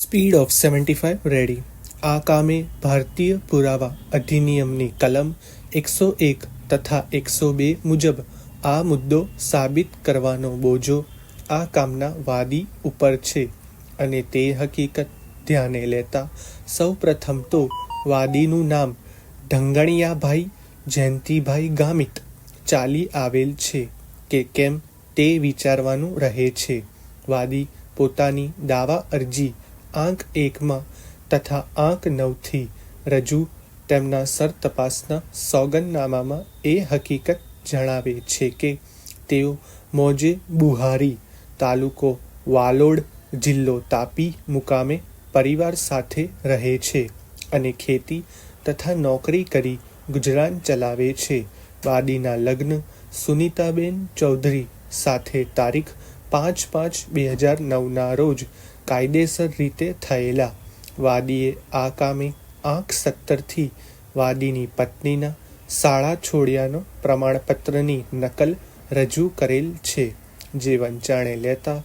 Speed of 75 ready. આ કામે ભારતીય પુરાવા અધિનિયમની કલમ 101 તથા 102 મુજબ આ મુદ્દો સાબિત કરવાનો બોજો આ કામના વાદી ઉપર છે અને તે હકીકત ધ્યાને લેતા સૌપ્રથમ તો વાદીનું નામ ઢંગણિયાભાઈ જયંતિભાઈ ગામિત ચાલી આવેલ છે કે કેમ તે વિચારવાનું રહે છે. વાદી પોતાની દાવા અરજી આંક 1માં તથા આંક 9થી રજૂ તેમના સરતપાસના સોગંદનામામાં એ હકીકત જણાવે છે કે તેઓ મોજે બુહારી, તાલુકો વાલોડ, જિલ્લો તાપી મુકામે પરિવાર સાથે રહે છે અને ખેતી તથા નોકરી કરી ગુજરાન ચલાવે છે. વાદીના લગ્ન સુનીતાબેન ચૌધરી સાથે તારીખ 5/5/2009ના રોજ કાયદેસર રીતે થયેલા. વાદીએ આ કામે આંક 17થી વાદીની પત્નીના શાળા છોડ્યાનો પ્રમાણપત્રની નકલ રજૂ કરેલ છે, જે વંચાણે લેતા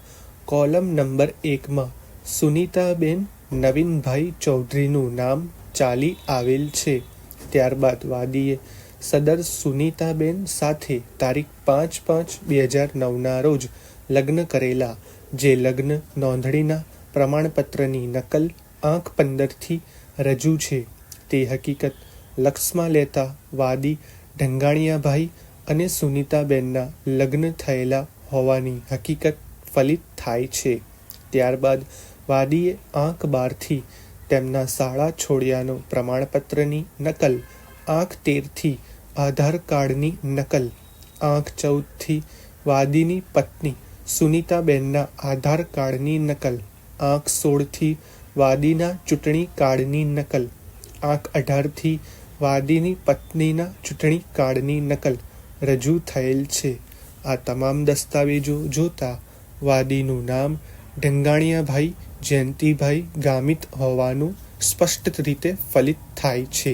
કોલમ નંબર 1માં સુનીતાબેન નવીનભાઈ ચૌધરીનું નામ ચાલી આવેલ છે. ત્યારબાદ વાદીએ સદર સુનીતાબેન સાથે તારીખ 5/5/2009ના રોજ લગ્ન કરેલા, જે લગ્ન નોંધણીના પ્રમાણપત્રની નકલ આંક 15થી રજૂ છે. તે હકીકત લક્ષમાં લેતા વાદી ઢંગાણિયાભાઈ અને સુનીતાબેનના લગ્ન થયેલા હોવાની હકીકત ફલિત થાય છે. ત્યારબાદ વાદીએ આંક 12થી તેમના શાળા છોડ્યાનો પ્રમાણપત્રની નકલ, આંક 13થી આધાર કાર્ડની નકલ, આંક 14થી વાદીની પત્ની સુનીતાબેનના આધાર કાર્ડની નકલ, આંક 16થી વાદીના ચૂંટણી કાર્ડની નકલ, આંક 18થી વાદીની પત્નીના ચૂંટણી કાર્ડની નકલ રજૂ થયેલ છે. આ તમામ દસ્તાવેજો જોતા વાદીનું નામ ઢંગાણિયાભાઈ જયંતિભાઈ ગામિત હોવાનું સ્પષ્ટ રીતે ફલિત થાય છે.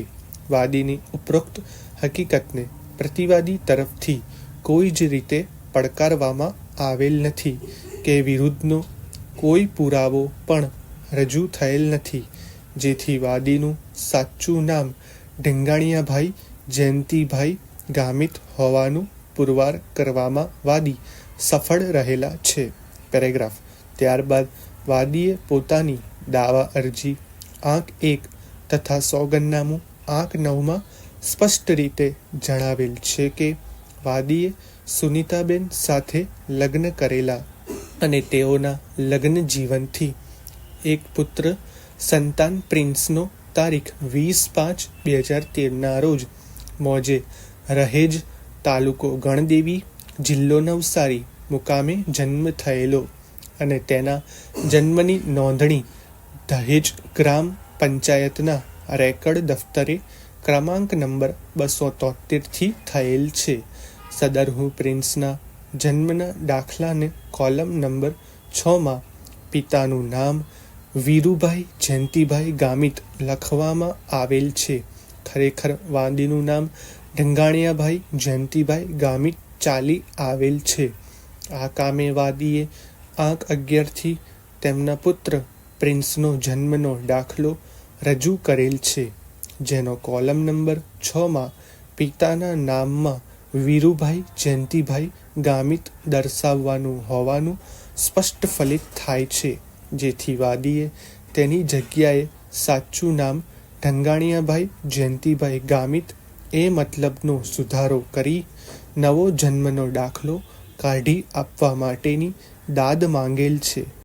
વાદીની ઉપરોક્ત હકીકતને પ્રતિવાદી તરફથી કોઈ જ રીતે પડકારવામાં આવેલ નથી કે વિરુદ્ધનો કોઈ પુરાવો પણ રજૂ થયેલ નથી, જેથી વાદીનું સાચું નામ ઢંગાણિયાભાઈ જયંતિભાઈ ગામિત હોવાનું પુરવાર કરવામાં વાદી સફળ રહેલા છે. પેરેગ્રાફ. ત્યારબાદ વાદીએ પોતાની દાવા અરજી આંક 1 તથા સોગંદનામું આંક 9માં સ્પષ્ટ રીતે જણાવેલ છે કે વાદીએ સુનીતાબેન સાથે લગ્ન કરેલા અને તેઓના લગ્ન જીવનથી એક પુત્ર સંતાન પ્રિન્સનો તારીખ 20/5/2013ના રોજ મોજેरहेज, તાલુકો ગણદેવી, જિલ્લો નવસારી મુકામે જન્મ થયેલો અને તેના જન્મની નોંધણી દહેજ ગ્રામ પંચાયતના રેકર્ડ દફતરે ક્રમાંક નંબર 273થી થયેલ છે. સદરહુ પ્રિન્સના જન્મના દાખલાને કોલમ નંબર 6માં પિતાનું નામ વીરુભાઈ જયંતિભાઈ ગામિત લખવામાં આવેલ છે. ખરેખર વાદીનું નામ ઢંગાણિયાભાઈ જયંતિભાઈ ગામિત ચાલી આવેલ છે. આ કામે વાદીએ આંક 11થી તેમના પુત્ર પ્રિન્સનો જન્મનો દાખલો રજૂ કરેલ છે, જેનો કોલમ નંબર 6માં પિતાના નામમાં વીરુભાઈ જયંતિભાઈ ગામિત દર્શાવવાનું હોવાનું સ્પષ્ટ ફલિત થાય છે, જેથી વાદીએ તેની જગ્યાએ સાચું નામ ઢંગાણિયાભાઈ જયંતિભાઈ ગામિત એ મતલબનો સુધારો કરી નવો જન્મનો દાખલો કાઢી આપવા માટેની દાદ માંગેલ છે.